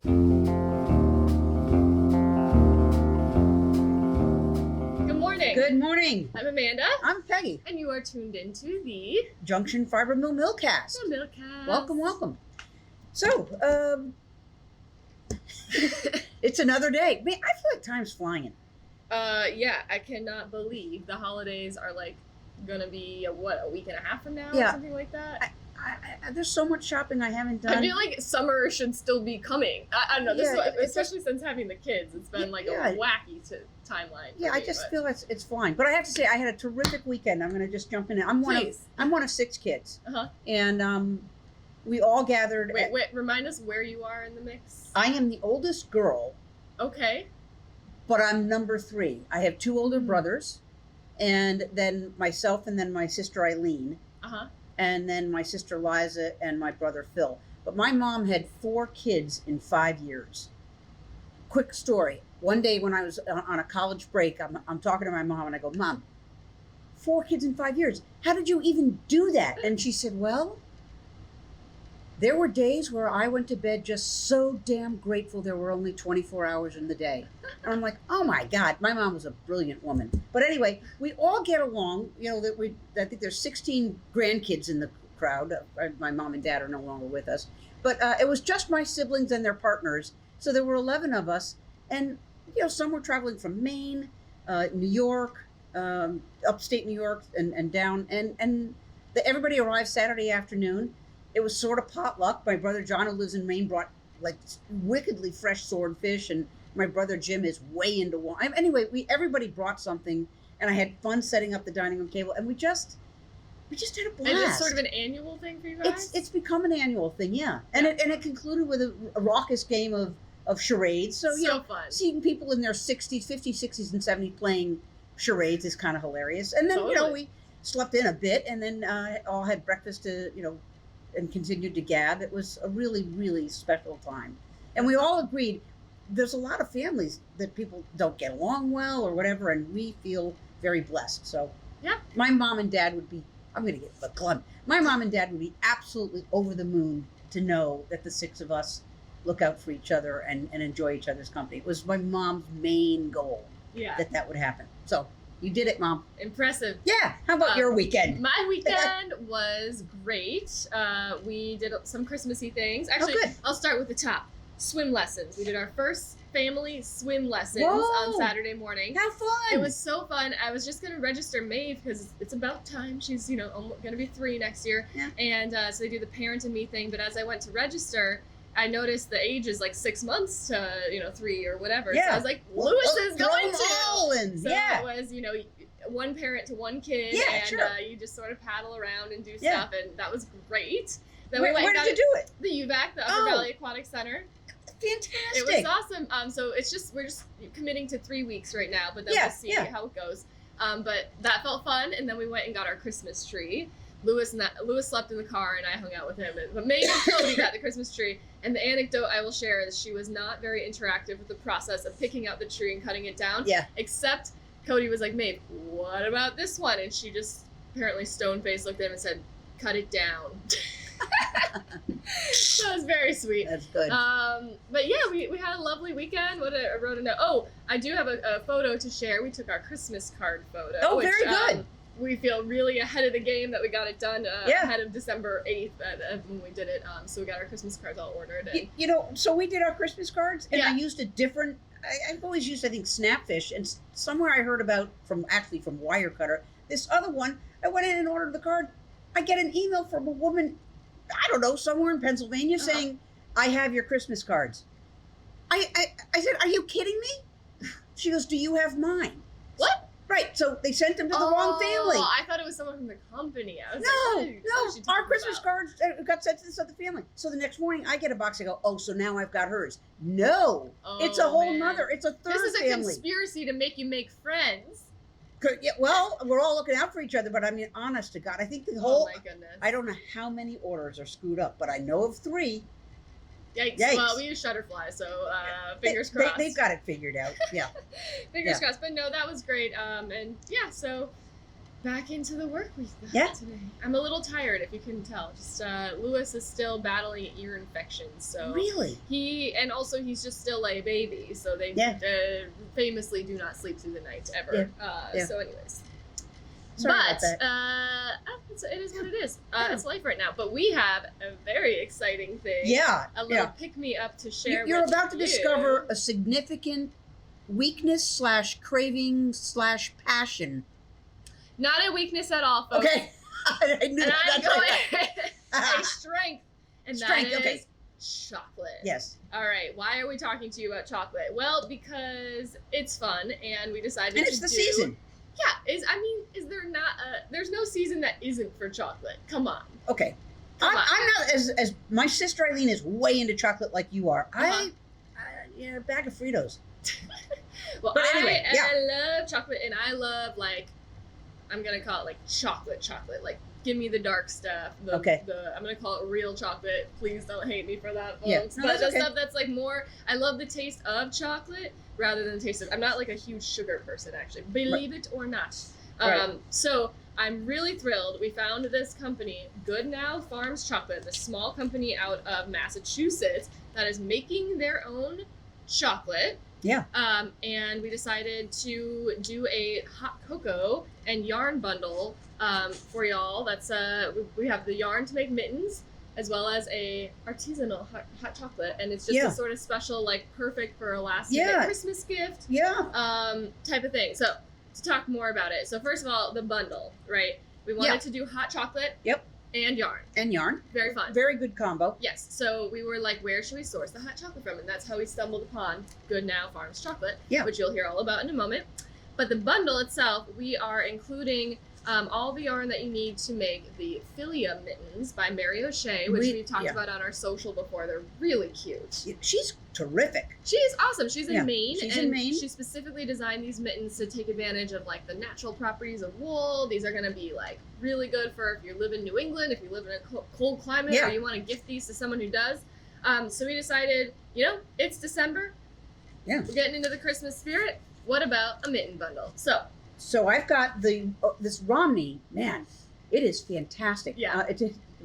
Good morning. I'm Amanda. I'm Peggy. And you are tuned into the Junction FIber Mill Millcast. The Millcast. Welcome. So, it's another day. Man, I feel like time's flying. Yeah, I cannot believe the holidays are like gonna be a week and a half from now Yeah. or something like that. There's so much shopping I haven't done. I feel like summer should still be coming. I don't know, Yeah, especially since having the kids, it's been like a wacky timeline. Yeah, I just feel it's flying. But I have to say, I had a terrific weekend. I'm going to just jump in. I'm one of 6 kids, and we all gathered. Wait, remind us where you are in the mix. I am the oldest girl. Okay. But I'm number 3. I have 2 older brothers, and then myself, and then my sister Eileen. And then my sister Liza and my brother Phil. But my mom had 4 kids in 5 years. Quick story. One day when I was on a college break, I'm talking to my mom and I go, Mom, 4 kids in 5 years. How did you even do that? And she said, well, there were days where I went to bed just so damn grateful there were only 24 hours in the day. And I'm like, oh my God, my mom was a brilliant woman. But anyway, we all get along. You know, I think there's 16 grandkids in the crowd. My mom and dad are no longer with us. But it was just my siblings and their partners. So there were 11 of us. And, you know, some were traveling from Maine, New York, upstate New York, and down. And everybody arrived Saturday afternoon. It was sort of potluck. My brother John, who lives in Maine, brought like wickedly fresh swordfish, and my brother Jim is way into wine. Anyway, everybody brought something, and I had fun setting up the dining room table, and we just had a blast. And it's sort of an annual thing for you guys? It's become an annual thing, yeah. And it concluded with a raucous game of charades. So you know, fun. Seeing people in their 60s, 50s, 60s, and 70s playing charades is kind of hilarious. And then you know, we slept in a bit, and then all had breakfast and continued to gab. It was a really, really special time. And we all agreed there's a lot of families that people don't get along well or whatever, and we feel very blessed. So yeah, my mom and dad would be, I'm going to get the glum. My mom and dad would be absolutely over the moon to know that the 6 of us look out for each other and enjoy each other's company. It was my mom's main goal that would happen. So you did it, Mom. Impressive. Yeah. How about your weekend? My weekend was great. We did some Christmassy things. Actually, good. I'll start with the top. Swim lessons. We did our first family swim lessons on Saturday morning. How fun. It was so fun. I was just going to register Maeve because it's about time. She's, going to be 3 next year. Yeah. And so they do the parent and me thing. But as I went to register, I noticed the age is like 6 months to 3 or whatever. Yeah. So I was like, Lewis is going to. So it was, 1 parent to 1 kid. Yeah, and sure. You just sort of paddle around and do stuff, and that was great. Then where did you do it? The UVAC, the Upper Valley Aquatic Center. Fantastic. It was awesome. So we're just committing to 3 weeks right now, but then we'll see how it goes. But that felt fun, and then we went and got our Christmas tree. Lewis slept in the car, and I hung out with him. But Maeve and Cody got the Christmas tree. And the anecdote I will share is she was not very interactive with the process of picking out the tree and cutting it down. Yeah. Except Cody was like, Maeve, what about this one? And she just apparently stone-faced looked at him and said, cut it down. So it was very sweet. That's good. But yeah, we had a lovely weekend. I wrote a note. Oh, I do have a photo to share. We took our Christmas card photo. Oh, very good. We feel really ahead of the game that we got it done ahead of December 8th when we did it. So we got our Christmas cards all ordered. And so we did our Christmas cards, and I used a different, I've always used, I think, Snapfish, and somewhere I heard about, from Wirecutter, this other one, I went in and ordered the card. I get an email from a woman, I don't know, somewhere in Pennsylvania saying, I have your Christmas cards. I said, are you kidding me? She goes, do you have mine? What? Right, so they sent them to the wrong family. I thought it was someone from the company. I was no, our Christmas cards got sent to this other family. So the next morning, I get a box. I go, so now I've got hers. No, it's a whole nother. It's a third family. This is a conspiracy to make you make friends. Yeah, well, we're all looking out for each other, but I mean, honest to God, I think the whole. Oh my goodness! I don't know how many orders are screwed up, but I know of 3. Yikes. Well, we use Shutterfly, so fingers crossed. They've got it figured out. Yeah. Fingers crossed. But no, that was great. And yeah, so Back into the work week Yeah. today. I'm a little tired, if you couldn't tell. Just Lewis is still battling ear infections, so Really? he's just still a baby, so they famously do not sleep through the night ever. So anyways. Sorry but about that. it is what it is. It's life right now. But we have a very exciting thing. Yeah. A little pick me up to share. You're about to discover a significant weakness / craving / passion. Not a weakness at all, folks. Okay. I knew and that. I'm going a strength. And strength, that is chocolate. Yes. All right. Why are we talking to you about chocolate? Well, because it's fun, and we decided and it's the season. Yeah. Is there not there's no season that isn't for chocolate. Come on. Okay. I'm not as my sister Eileen is way into chocolate like you are. A bag of Fritos. Well, but anyway, I love chocolate, and I love, like, I'm gonna call it like chocolate. Like, give me the dark stuff. I'm gonna call it real chocolate. Please don't hate me for that, folks. Yeah. No, but the stuff that's like more, I love the taste of chocolate rather than the taste of. I'm not like a huge sugar person, actually. Believe it or not. So I'm really thrilled. We found this company, Goodnow Farms Chocolate, the small company out of Massachusetts that is making their own chocolate. Yeah. And we decided to do a hot cocoa and yarn bundle for y'all. That's we have the yarn to make mittens, as well as a artisanal hot chocolate, and it's just a sort of special, like, perfect for a last minute Christmas gift. Type of thing. So to talk more about it. So first of all, the bundle, right? We wanted to do hot chocolate. And yarn. Very fun. Very good combo. Yes. So we were like, where should we source the hot chocolate from? And that's how we stumbled upon Goodnow Farms Chocolate, which you'll hear all about in a moment. But the bundle itself, we are including all the yarn that you need to make the Philia Mittens by Mary O'Shea, which we've talked about on our social before. They're really cute. She's terrific. She is awesome. She's in Maine. In Maine. She specifically designed these mittens to take advantage of, like, the natural properties of wool. These are going to be, like, really good for if you live in New England, if you live in a cold climate, or you want to gift these to someone who does. So we decided, it's December. Yeah. We're getting into the Christmas spirit. What about a mitten bundle? So I've got this Romney, man, it is fantastic. Yeah.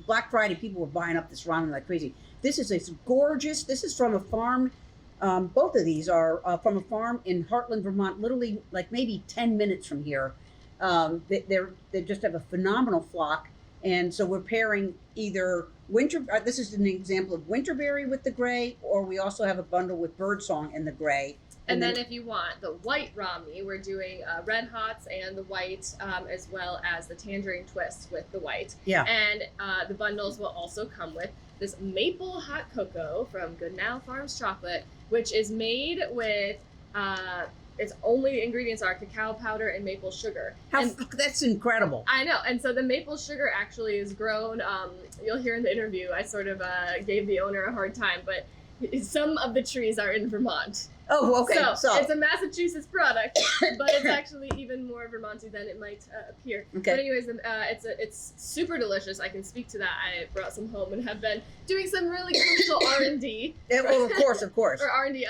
Black Friday, people were buying up this Romney like crazy. This is gorgeous. This is from a farm. Both of these are from a farm in Heartland, Vermont, literally like maybe 10 minutes from here. They just have a phenomenal flock. And so we're pairing either this is an example of winterberry with the gray, or we also have a bundle with birdsong in the gray. And then if you want the white Romney, we're doing red hots and the white, as well as the tangerine twist with the white. Yeah. And the bundles will also come with this maple hot cocoa from Goodnow Farms Chocolate, which is made with its only ingredients are cacao powder and maple sugar. That's incredible. I know. And so the maple sugar actually is grown. You'll hear in the interview, I sort of gave the owner a hard time, but some of the trees are in Vermont. Oh, okay. So it's a Massachusetts product, but it's actually even more Vermonty than it might appear. Okay. But anyways, it's super delicious. I can speak to that. I brought some home and have been doing some really crucial R&D. Well, of course. Or R&D,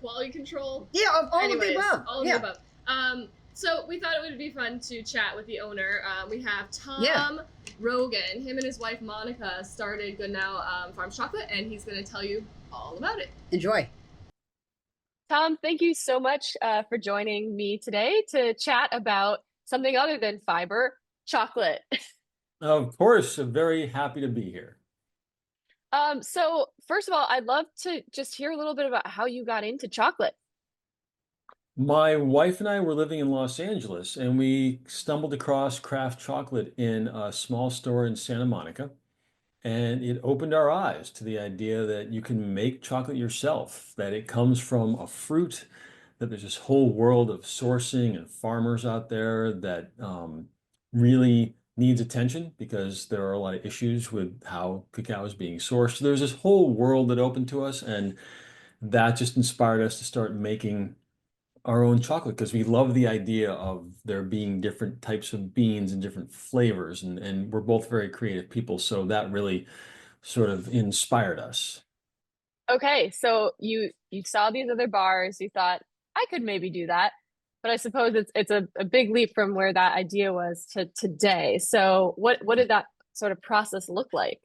quality control. Yeah, all of the above. All of the above. So we thought it would be fun to chat with the owner. We have Tom Rogan. Him and his wife Monica started Goodnow Farms Chocolate, and he's going to tell you all about it. Enjoy. Tom, thank you so much for joining me today to chat about something other than fiber, chocolate. Of course, I'm very happy to be here. So first of all, I'd love to just hear a little bit about how you got into chocolate. My wife and I were living in Los Angeles, and we stumbled across craft chocolate in a small store in Santa Monica. And it opened our eyes to the idea that you can make chocolate yourself, that it comes from a fruit, that there's this whole world of sourcing and farmers out there that really needs attention because there are a lot of issues with how cacao is being sourced. So there's this whole world that opened to us, and that just inspired us to start making our own chocolate because we love the idea of there being different types of beans and different flavors, and we're both very creative people, so that really sort of inspired us. Okay, so you saw these other bars, you thought I could maybe do that. But I suppose it's a big leap from where that idea was to today. So what did that sort of process look like?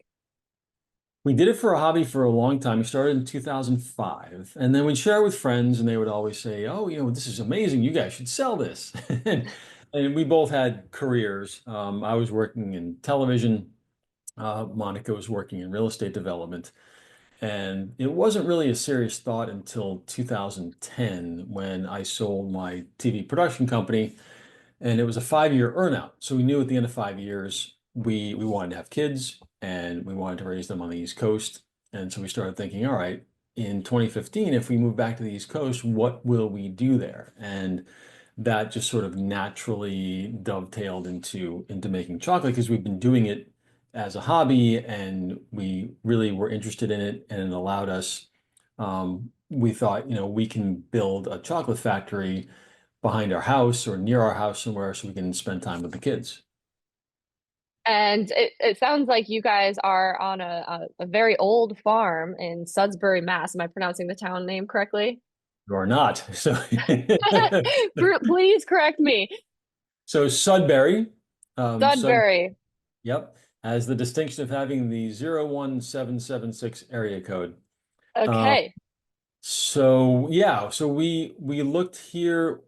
We did it for a hobby for a long time. We started in 2005, and then we'd share with friends, and they would always say, "Oh, this is amazing. You guys should sell this." And we both had careers. I was working in television. Monica was working in real estate development. And it wasn't really a serious thought until 2010 when I sold my TV production company, and it was a 5-year earnout. So we knew at the end of 5 years, we wanted to have kids and we wanted to raise them on the East Coast. And so we started thinking, all right, in 2015, if we move back to the East Coast, what will we do there? And that just sort of naturally dovetailed into making chocolate because we've been doing it as a hobby and we really were interested in it and it allowed us we thought we can build a chocolate factory behind our house or near our house somewhere so we can spend time with the kids. And it sounds like you guys are on a very old farm in Sudbury, Mass. Am I pronouncing the town name correctly? Or not. So Please correct me. so Sudbury, Sud, Sudbury. yep, has the distinction of having the 01776 area code. Um, Okay. so yeah, so we looked here.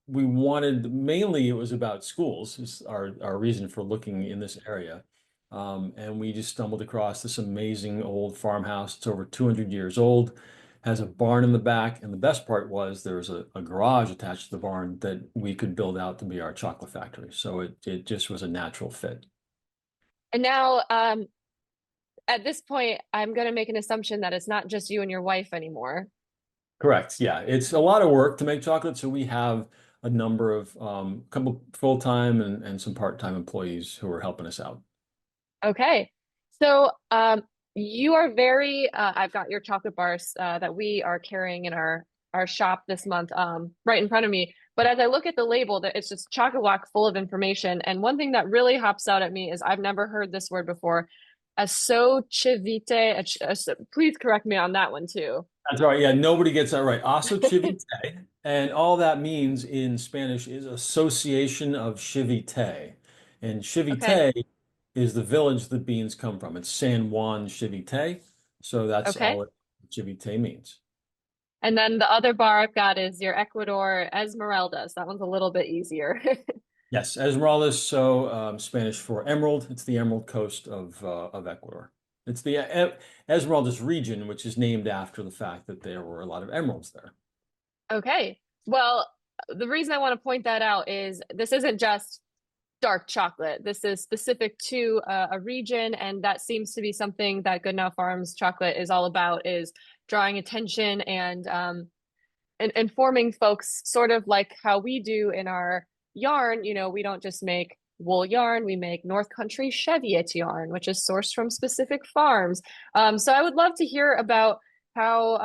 We wanted mainly it was about schools is our reason for looking in this area. And we just stumbled across this amazing old farmhouse. It's over 200 years old, has a barn in the back, and the best part was there was a garage attached to the barn that we could build out to be our chocolate factory. So it just was a natural fit. And now, at this point, I'm going to make an assumption that it's not just you and your wife anymore. Correct. Yeah, it's a lot of work to make chocolate, so we have a number of couple full-time and some part-time employees who are helping us out. Okay. So, you are very, I've got your chocolate bars, that we are carrying in our shop this month, right in front of me. But as I look at the label, that it's just chocolate block full of information. And one thing that really hops out at me is I've never heard this word before. Associativite. Please correct me on that one too. That's right. Yeah, nobody gets that right. Asocivite, and all that means in Spanish is association of Chivite. And Okay. Chivite is the village the beans come from. It's San Juan Chivite. So that's Okay. all Chivite means. And then the other bar I've got is your Ecuador Esmeraldas. That one's a little bit easier. Yes, Esmeralda, so Spanish for emerald. It's the Emerald Coast of Ecuador. It's the Esmeraldas region, which is named after the fact that there were a lot of emeralds there. Okay. Well, the reason I want to point that out is this isn't just dark chocolate. This is specific to a region, and that seems to be something that Goodnow Farms Chocolate is all about, is drawing attention and informing folks, sort of like how we do in our yarn. We don't just make wool yarn, we make North Country Cheviot yarn, which is sourced from specific farms. So I would love to hear about how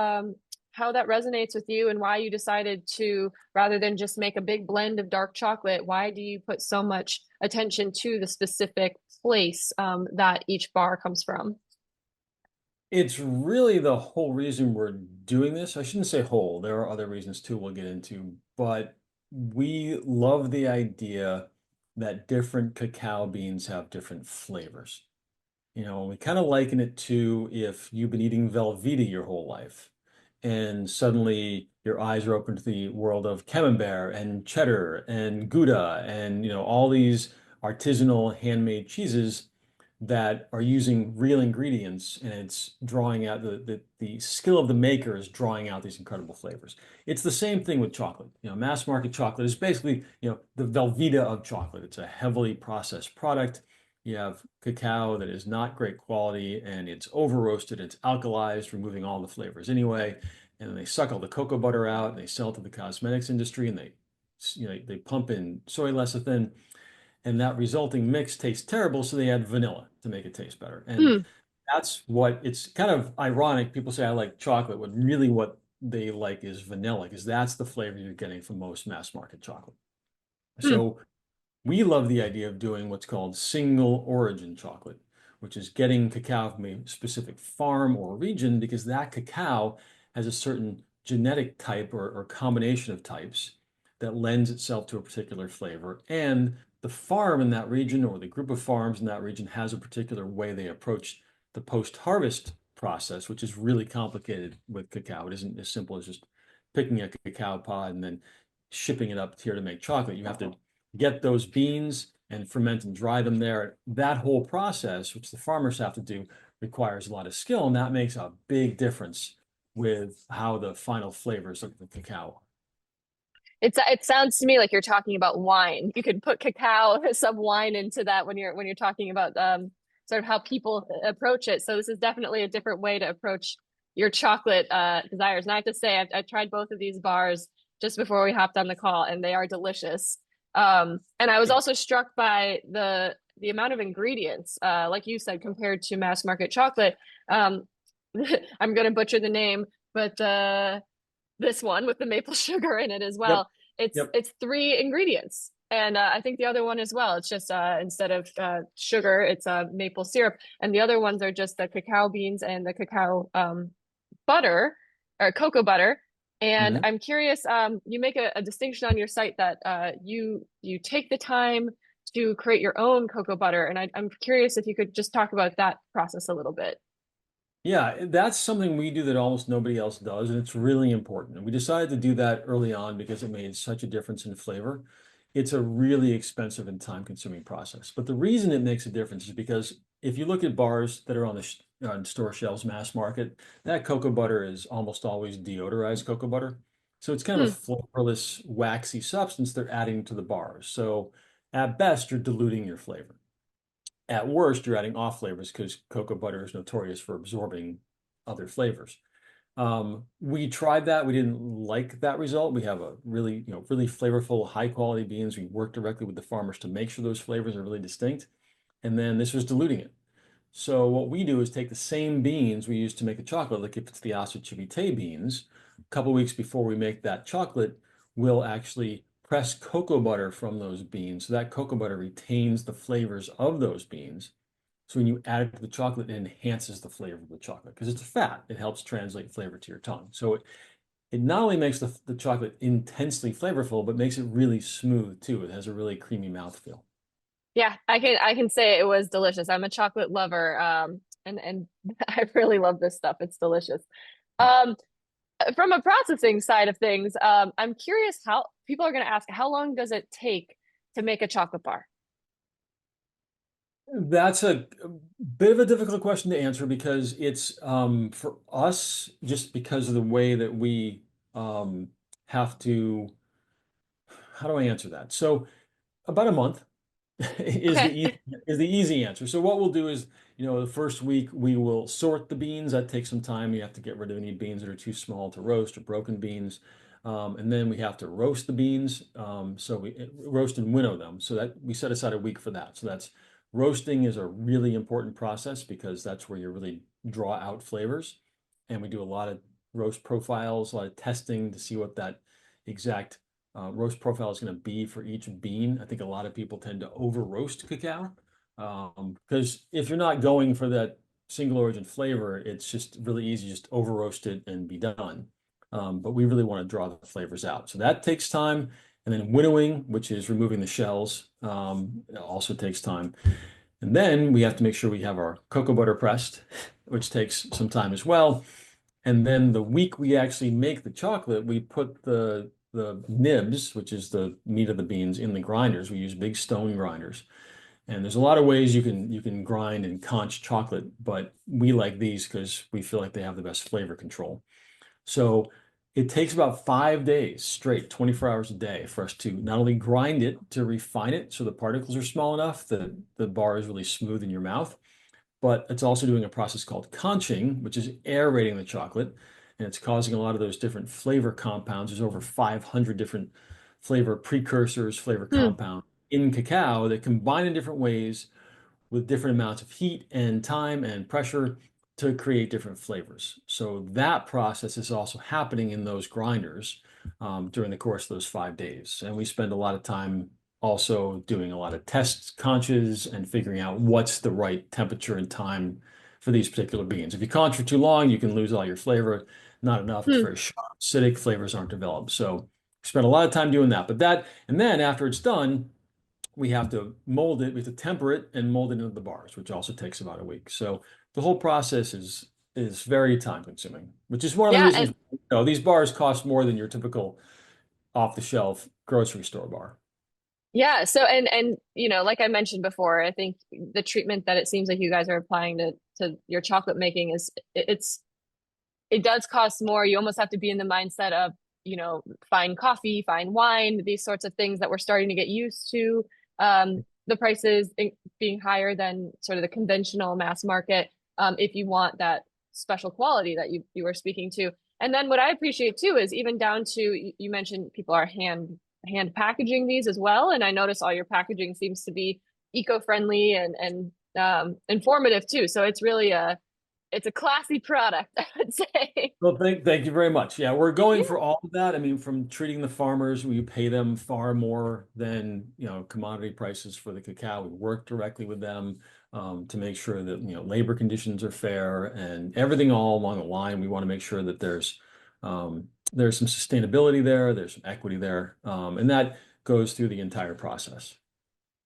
that resonates with you and why you decided to, rather than just make a big blend of dark chocolate, why do you put so much attention to the specific place that each bar comes from? It's really the whole reason we're doing this. I shouldn't say whole, there are other reasons too we'll get into, but we love the idea that different cacao beans have different flavors. We kind of liken it to if you've been eating Velveeta your whole life, and suddenly your eyes are open to the world of Camembert and cheddar and Gouda and all these artisanal handmade cheeses that are using real ingredients, and it's drawing out the skill of the maker is drawing out these incredible flavors. It's the same thing with chocolate. Mass market chocolate is basically, the Velveeta of chocolate. It's a heavily processed product. You have cacao that is not great quality and it's over roasted, it's alkalized, removing all the flavors anyway. And then they suck all the cocoa butter out and they sell to the cosmetics industry and they pump in soy lecithin, and that resulting mix tastes terrible, so they add vanilla to make it taste better. And Hmm. that's what it's kind of ironic. People say I like chocolate, when really what they like is vanilla, because that's the flavor you're getting from most mass market chocolate. Hmm. So we love the idea of doing what's called single origin chocolate, which is getting cacao from a specific farm or region because that cacao has a certain genetic type or combination of types that lends itself to a particular flavor. And the farm in that region or the group of farms in that region has a particular way they approach the post-harvest process, which is really complicated with cacao. It isn't as simple as just picking a cacao pod and then shipping it up here to make chocolate. You have to get those beans and ferment and dry them there. That whole process, which the farmers have to do, requires a lot of skill, and that makes a big difference with how the final flavors of the cacao. It sounds to me like you're talking about wine. You could put cacao, some wine into that when you're talking about sort of how people approach it. So this is definitely a different way to approach your chocolate desires. And I have to say, I tried both of these bars just before we hopped on the call, and they are delicious. And I was also struck by the amount of ingredients, like you said, compared to mass market chocolate. I'm going to butcher the name, but this one with the maple sugar in it as well. Yep. It's 3 ingredients. And I think the other one as well. It's just instead of sugar, it's maple syrup. And the other ones are just the cacao beans and the cacao butter or cocoa butter. And I'm curious, you make a distinction on your site that you take the time to create your own cocoa butter. And I'm curious if you could just talk about that process a little bit. Yeah, that's something we do that almost nobody else does, and it's really important. And we decided to do that early on because it made such a difference in flavor. It's a really expensive and time-consuming process. But the reason it makes a difference is because if you look at bars that are on the on store shelves, mass market, that cocoa butter is almost always deodorized cocoa butter. So it's kind of a flavorless, waxy substance they're adding to the bars. So at best, you're diluting your flavor. At worst, you're adding off flavors because cocoa butter is notorious for absorbing other flavors. We tried that. We didn't like that result. We have a really, really flavorful, high quality beans. We work directly with the farmers to make sure those flavors are really distinct. And then this was diluting it. So what we do is take the same beans we use to make the chocolate, like if it's the Assachivitate beans, a couple weeks before we make that chocolate, we'll actually press cocoa butter from those beans. So that cocoa butter retains the flavors of those beans. So when you add it to the chocolate, it enhances the flavor of the chocolate because it's a fat. It helps translate flavor to your tongue. So it not only makes the chocolate intensely flavorful, but makes it really smooth too. It has a really creamy mouthfeel. Yeah, I can say it was delicious. I'm a chocolate lover, and I really love this stuff. It's delicious. Um, from a processing side of things, I'm curious how people are going to ask, how long does it take to make a chocolate bar? That's a bit of a difficult question to answer because it's for us, just because of the way that we have to, how do I answer that? So about a month is Okay. the easy answer. So what we'll do is, the first week we will sort the beans. That takes some time. You have to get rid of any beans that are too small to roast or broken beans. And then we have to roast the beans. So we roast and winnow them. So that we set aside a week for that. So that's roasting is a really important process because that's where you really draw out flavors. And we do a lot of roast profiles, a lot of testing to see what that exact roast profile is going to be for each bean. I think a lot of people tend to over roast cacao because if you're not going for that single origin flavor, it's just really easy just over roast it and be done. But we really want to draw the flavors out. So that takes time. And then winnowing, which is removing the shells, also takes time. And then we have to make sure we have our cocoa butter pressed, which takes some time as well. And then the week we actually make the chocolate, we put the nibs, which is the meat of the beans, in the grinders. We use big stone grinders. And there's a lot of ways you can grind and conch chocolate, but we like these because we feel like they have the best flavor control. So it takes about 5 days straight, 24 hours a day, for us to not only grind it to refine it so the particles are small enough that the bar is really smooth in your mouth, but it's also doing a process called conching, which is aerating the chocolate, and it's causing a lot of those different flavor compounds. There's over 500 different flavor precursors, flavor compounds in cacao that combine in different ways with different amounts of heat and time and pressure to create different flavors. So that process is also happening in those grinders during the course of those 5 days. And we spend a lot of time also doing a lot of test conches and figuring out what's the right temperature and time for these particular beans. If you conch for too long, you can lose all your flavor. Not enough, it's very sharp, acidic, flavors aren't developed. So spend a lot of time doing that. And then after it's done, we have to mold it, we have to temper it and mold it into the bars, which also takes about a week. So the whole process is very time consuming, which is one of the Yeah, reasons, and these bars cost more than your typical off the shelf grocery store bar. yeah, so and like I mentioned before, I think the treatment that it seems like you guys are applying to your chocolate making is it does cost more. You almost have to be in the mindset of, fine coffee, fine wine, these sorts of things that we're starting to get used to. The prices being higher than sort of the conventional mass market, if you want that special quality that you were speaking to. And then what I appreciate too is even down to you mentioned people are hand packaging these as well, and I notice all your packaging seems to be eco-friendly and informative too. So it's a classy product, I would say. Well, thank you very much. Yeah, we're going Yeah. for all of that. I mean, from treating the farmers, we pay them far more than, commodity prices for the cacao. We work directly with them to make sure that, labor conditions are fair and everything all along the line. We want to make sure that there's some sustainability there, there's some equity there, and that goes through the entire process.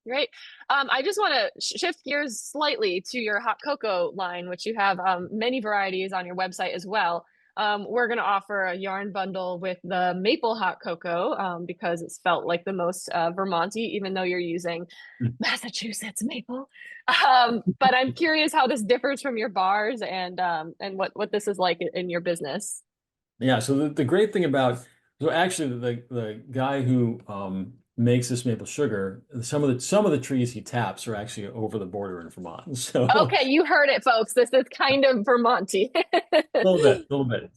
Great. I just want to shift gears slightly to your hot cocoa line, which you have many varieties on your website as well. We're going to offer a yarn bundle with the maple hot cocoa because it's felt like the most Vermonty, even though you're using Massachusetts maple. But I'm curious how this differs from your bars and what this is like in your business. Yeah, so the great thing about so actually the guy who makes this maple sugar, some of the trees he taps are actually over the border in Vermont. So Okay, you heard it, folks. This is kind of Vermonty. a little bit, a little bit.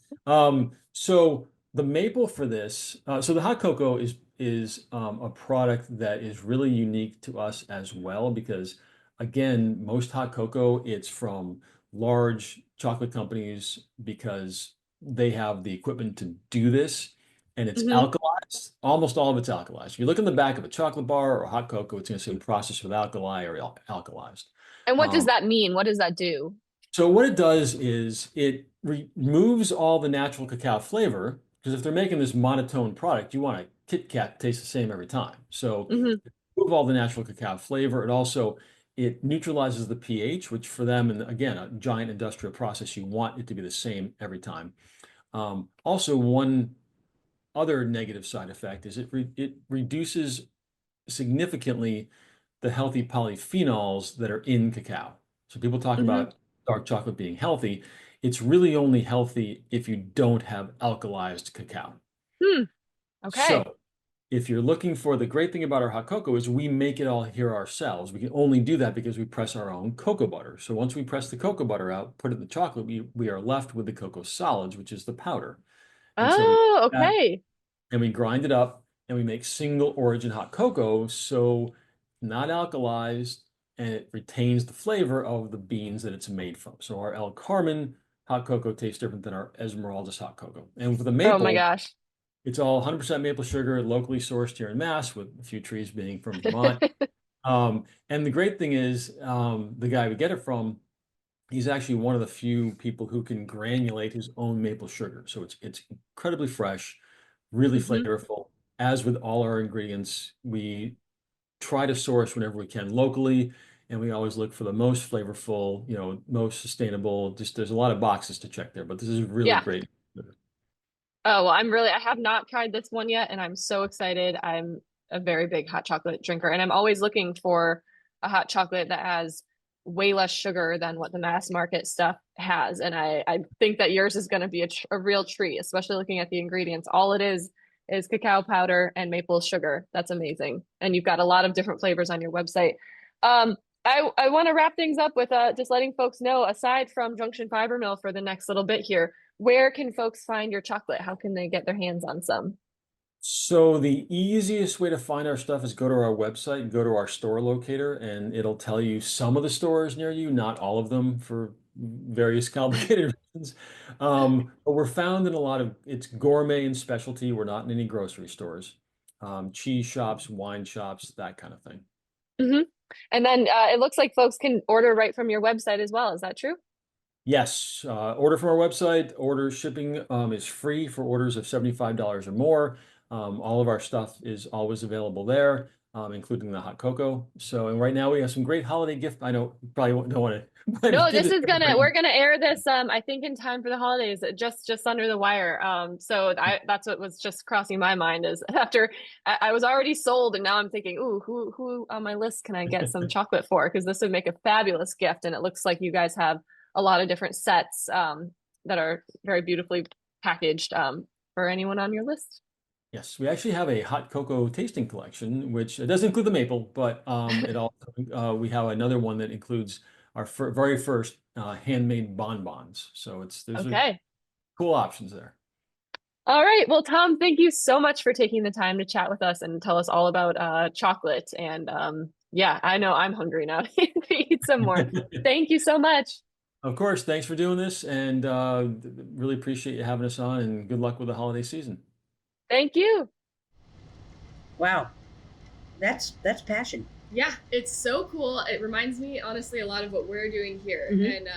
So the maple for this, so the hot cocoa is a product that is really unique to us as well because again, most hot cocoa it's from large chocolate companies because they have the equipment to do this, and it's hmm alkalized. Almost all of it's alkalized. If you look in the back of a chocolate bar or hot cocoa, it's going to say processed with alkali or alkalized. And what does Um, that mean? What does that do? so what it does is it removes all the natural cacao flavor because if they're making this monotone product, you want a Kit Kat to taste the same every time. So hmm remove all the natural cacao flavor. It neutralizes the pH, which for them, and again, a giant industrial process, you want it to be the same every time. Also, one other negative side effect is it reduces significantly the healthy polyphenols that are in cacao. So people talk hmm about dark chocolate being healthy. It's really only healthy if you don't have alkalized cacao. Hmm. Okay. So if you're looking for the great thing about our hot cocoa is we make it all here ourselves. We can only do that because we press our own cocoa butter. So once we press the cocoa butter out, put it in the chocolate, we are left with the cocoa solids, which is the powder. And so we Oh, that okay. and we grind it up and we make single origin hot cocoa. So not alkalized and it retains the flavor of the beans that it's made from. So our El Carmen hot cocoa tastes different than our Esmeralda's hot cocoa. And for the Oh my maple, gosh. it's all 100% maple sugar, locally sourced here in Mass, with a few trees being from Vermont. And the great thing is, the guy we get it from, he's actually one of the few people who can granulate his own maple sugar. So it's incredibly fresh, really hmm flavorful. As with all our ingredients, we try to source whenever we can locally, and we always look for the most flavorful, most sustainable. Just there's a lot of boxes to check there, but this is really Yeah. great. Oh, well, I have not tried this one yet, and I'm so excited. I'm a very big hot chocolate drinker, and I'm always looking for a hot chocolate that has way less sugar than what the mass market stuff has. And I think that yours is going to be a real treat, especially looking at the ingredients. All it is cacao powder and maple sugar. That's amazing. And you've got a lot of different flavors on your website. Um, I want to wrap things up with just letting folks know, aside from Junction FIber Mill for the next little bit here, where can folks find your chocolate? How can they get their hands on some? So the easiest way to find our stuff is go to our website, go to our store locator, and it'll tell you some of the stores near you, not all of them for various complicated reasons. But we're found in a lot of it's gourmet and specialty. We're not in any grocery stores. Cheese shops, wine shops, that kind of thing. hmm And then it looks like folks can order right from your website as well. Is that true? Yes, order from our website. Order shipping is free for orders of $75 or more. All of our stuff is always available there, including the hot cocoa. So, and right now we have some great holiday gift. I know you probably don't want to. No, we're gonna air this I think in time for the holidays, just under the wire. That's what was just crossing my mind is after I was already sold and now I'm thinking, ooh, who on my list can I get some chocolate for? Because this would make a fabulous gift, and it looks like you guys have a lot of different sets that are very beautifully packaged for anyone on your list. Yes, we actually have a hot cocoa tasting collection, which it doesn't include the maple, but it also we have another one that includes our very first handmade bonbons. So there's cool options there. All right. Well, Tom, thank you so much for taking the time to chat with us and tell us all about chocolate. And yeah, I know I'm hungry now to eat some more. Thank you so much. Of course. Thanks for doing this, and really appreciate you having us on, and good luck with the holiday season. Thank you. Wow. That's passion. Yeah, it's so cool. It reminds me, honestly, a lot of what we're doing here. And,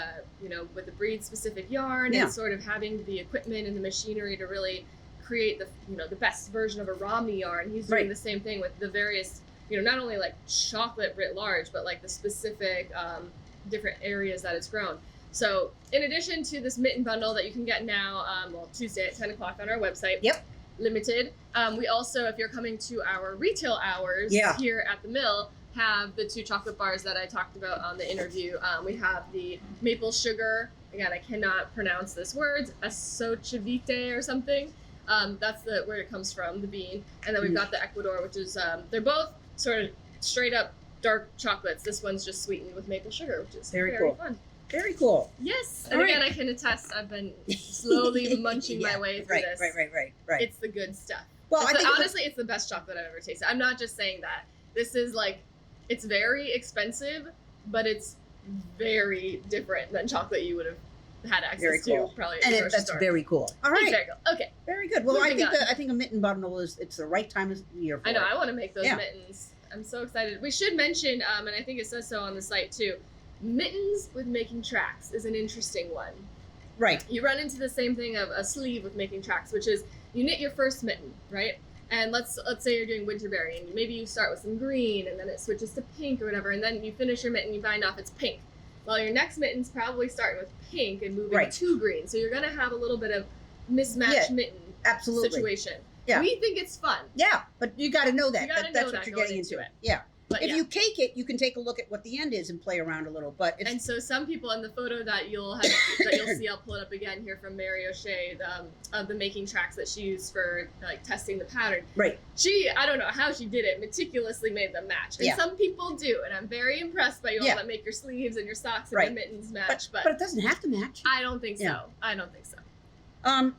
with the breed-specific yarn and sort of having the equipment and the machinery to really create the best version of a Romney yarn. He's doing the same thing with the various, not only like chocolate writ large, but like the specific different areas that it's grown. So in addition to this mitten bundle that you can get now, Tuesday at 10 o'clock on our website. Yep. Limited. We also, if you're coming to our retail hours here at the mill, have the 2 chocolate bars that I talked about on the interview. We have the maple sugar. Again, I cannot pronounce this word. Asochavite or something. That's where it comes from, the bean. And then we've got the Ecuador, which is, they're both sort of straight up dark chocolates. This one's just sweetened with maple sugar, which is very cool. Fun. Very cool. Yes. And again, I can attest, I've been slowly munching my way through this. Right. It's the good stuff. Well, honestly, it's the best chocolate I've ever tasted. I'm not just saying that. This is like, it's very expensive, but it's very different than chocolate you would have had access to probably at the grocery store. Very cool. All right. Very cool. Okay. Very good. Well, I think a mitten bundle it's the right time of year for I know. I want to make those mittens. I'm so excited. We should mention, and I think it says so on the site too, mittens with making tracks is an interesting one. Right. You run into the same thing of a sleeve with making tracks, which is you knit your first mitten, right? And let's say you're doing winterberry, and maybe you start with some green, and then it switches to pink or whatever, and then you finish your mitten, you bind off, it's pink. Well, your next mitten's probably starting with pink and moving to green, so you're going to have a little bit of mismatched mitten situation. Yeah. We think it's fun. Yeah, but you got to know that. That's what you're getting into. Yeah. But if you cake it, you can take a look at what the end is and play around a little. And so some people in the photo that you'll see, I'll pull it up again here from Mary O'Shea, of the making tracks that she used for like testing the pattern. Right. I don't know how she did it, meticulously made them match. And some people do, and I'm very impressed by you all that make your sleeves and your socks and your mittens match. But it doesn't have to match. I don't think so. I don't think so. I'm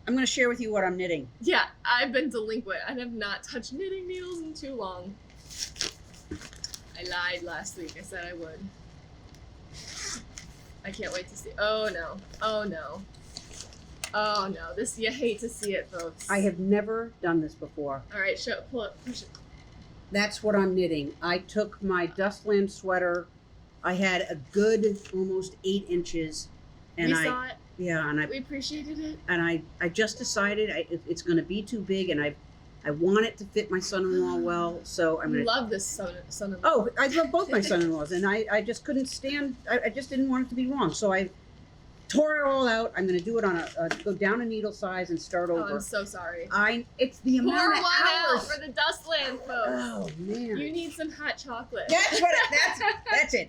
going to share with you what I'm knitting. Yeah, I've been delinquent. I have not touched knitting needles in too long. I lied last week. I said I would. I can't wait to see. Oh no. Oh no. Oh no. This, you hate to see it, folks. I have never done this before. All right, pull it. Push it. That's what I'm knitting. I took my Dustland sweater. I had a good almost 8 inches. And we saw it. Yeah, and we appreciated it. And I just decided it's going to be too big, and I want it to fit my son-in-law well, so I'm going to... love this son-in-law. Oh, I love both my son-in-laws, and I just couldn't stand... I just didn't want it to be wrong, so I tore it all out. I'm going to do it on go down a needle size and start over. Oh, I'm so sorry. It's the amount of hours. Pour one out for the Dustland, folks. Oh, man. You need some hot chocolate. That's it.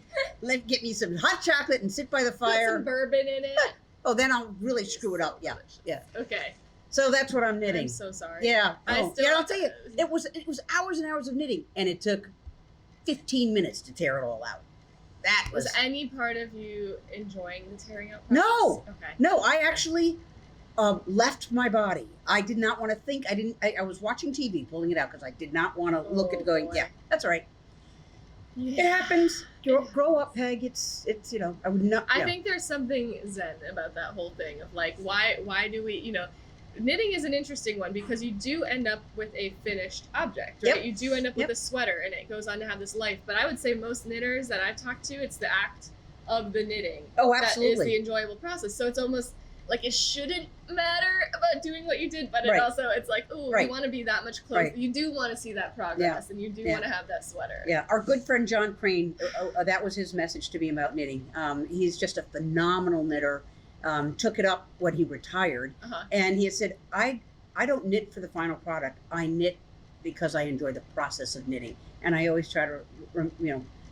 Get me some hot chocolate and sit by the fire. Put some bourbon in it. Oh, then I'll really screw it up. Yeah, yeah. Okay. So that's what I'm knitting. I'm so sorry. Yeah. I'll tell you, it was hours and hours of knitting, and it took 15 minutes to tear it all out. That was any part of you enjoying the tearing out process? No. Okay. No, I actually left my body. I did not want to think. I was watching TV, pulling it out because I did not want to look at going. Yeah, that's all right. Yeah. It happens. Grow up, Peg. It's I would not. I think there's something zen about that whole thing of like why do we knitting is an interesting one because you do end up with a finished object, right? Yep. You do end up with a sweater and it goes on to have this life. But I would say most knitters that I've talked to, it's the act of the knitting. Oh, absolutely. That is the enjoyable process. So it's almost like it shouldn't matter about doing what you did, but it Right. also it's like, ooh, Right. you want to be that much closer. Right. You do want to see that progress, and you do Yeah. want to have that sweater. Yeah, our good friend John Crane, that was his message to me about knitting. He's just a phenomenal knitter. Took it up when he retired, and he had said, I don't knit for the final product. I knit because I enjoy the process of knitting. And I always try to,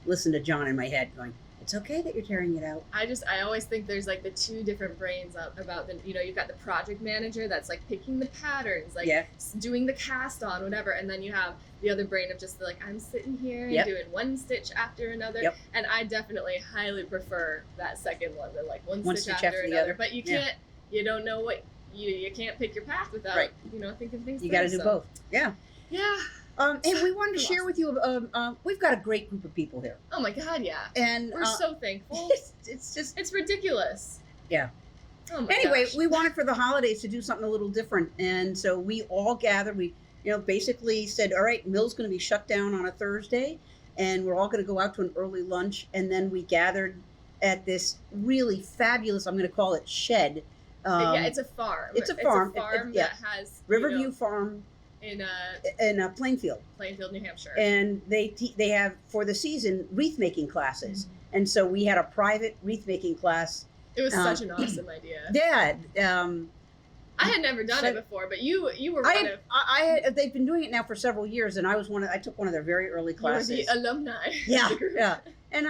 listen to John in my head going, it's okay that you're tearing it out. I always think there's like the two different brains about the, you've got the project manager that's like picking the patterns, like doing the cast on, whatever. And then you have the other brain of just like, I'm sitting here and doing one stitch after another. Yep. And I definitely highly prefer that second one, the like one stitch after the another. other. But you can't, you don't know what, you can't pick your path without, thinking things You got to do both. Yeah. Yeah. And we wanted to share with you, we've got a great group of people here. Oh my God, yeah. And we're so thankful. It's ridiculous. Yeah. Oh my anyway, gosh. we wanted for the holidays to do something a little different. And so we all gathered. We, basically said, all right, Mill's going to be shut down on a Thursday. And we're all going to go out to an early lunch. And then we gathered at this really fabulous, I'm going to call it shed. It's a farm. It's a farm. That has Riverview Farm in Plainfield, New Hampshire, and they have for the season wreath making classes, and so we had a private wreath making class. It was such an awesome idea. Yeah, I had never done it before, but you were they've been doing it now for several years, and I took one of their very early classes. You were the alumni. Yeah, and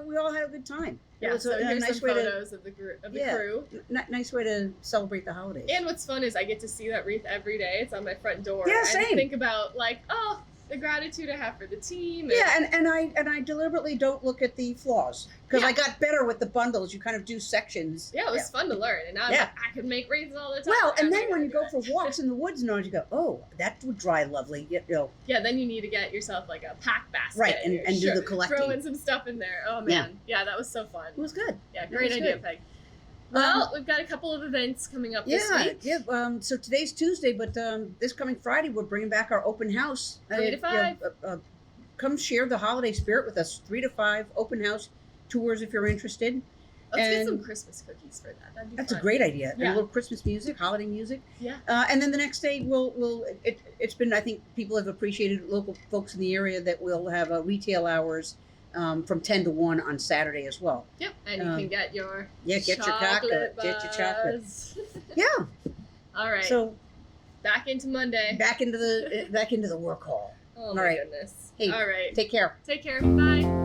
we all had a good time. Yeah, it was so a here's nice some way photos of the crew. Nice way to celebrate the holidays. And what's fun is I get to see that wreath every day. It's on my front door. Yeah, and same. think about like, oh, the gratitude I have for the team. And I deliberately don't look at the flaws because I got better with the bundles. You kind of do sections. Yeah, it was fun to learn, and now I'm like, I could make wreaths all the time. Well, and then when you go for walks in the woods and all, you go, oh, that would dry lovely. Yeah, then you need to get yourself like a pack basket. Right, and do the collecting. Throw in some stuff in there. Oh man, yeah, that was so fun. It was good. Yeah, great idea, Peg. Well, we've got a couple of events coming up this week. Yeah, so today's Tuesday, but this coming Friday, we're bringing back our open house. 3 to 5. Come share the holiday spirit with us. 3 to 5, open house tours if you're interested. Let's get some Christmas cookies for that. That'd be That's fun. a great idea. Yeah. And a little Christmas music, holiday music. Yeah. And then the next day, it's been, I think people have appreciated, local folks in the area, that we'll have retail hours from 10 to 1 on Saturday as well. Yep, and you can get your get your chocolate. Get your chocolate. Yeah. All right. So back into Monday. Back into the work hall. Oh my goodness. Hey, all right. Take care. Take care. Bye.